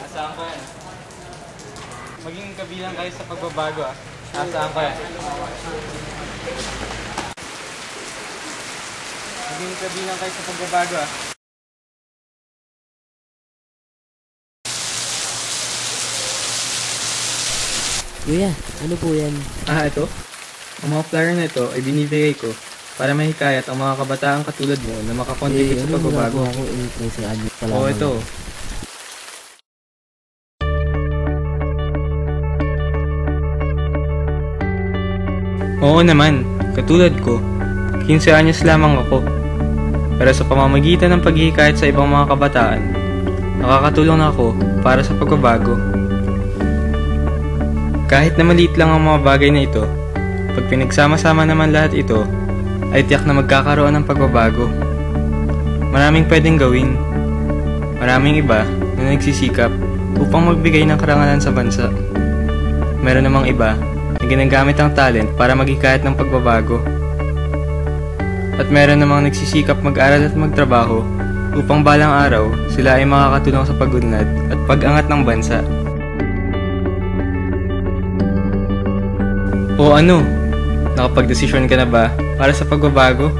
Asahan ko yan. Maging kabilang kayo sa pagbabago ah. Asahan ko yan. Maging kabilang kayo sa pagbabago ah. Kuya, ano po yan? Ito? Ang mga flyer na ito ay binibigay ko para mahikayat ang mga kabataan katulad mo na makakontribute sa pagbabago. Ako sa anyo pala. Oo, ito. Oo naman, katulad ko, 15 anyos lamang ako. Pero sa pamamagitan ng paghihikayat sa ibang mga kabataan, nakakatulong ako para sa pagbabago. Kahit na maliit lang ang mga bagay na ito, pag pinagsama-sama naman lahat ito, ay tiyak na magkakaroon ng pagbabago. Maraming pwedeng gawin. Maraming iba na nagsisikap upang magbigay ng karangalan sa bansa. Meron namang iba na ginagamit ang talent para maghikayat ng pagbabago. At meron namang nagsisikap mag-aral at magtrabaho upang balang araw sila ay makakatulong sa pag-unlad at pag-angat ng bansa. O ano? Nakapag-desisyon ka na ba para sa pagbabago?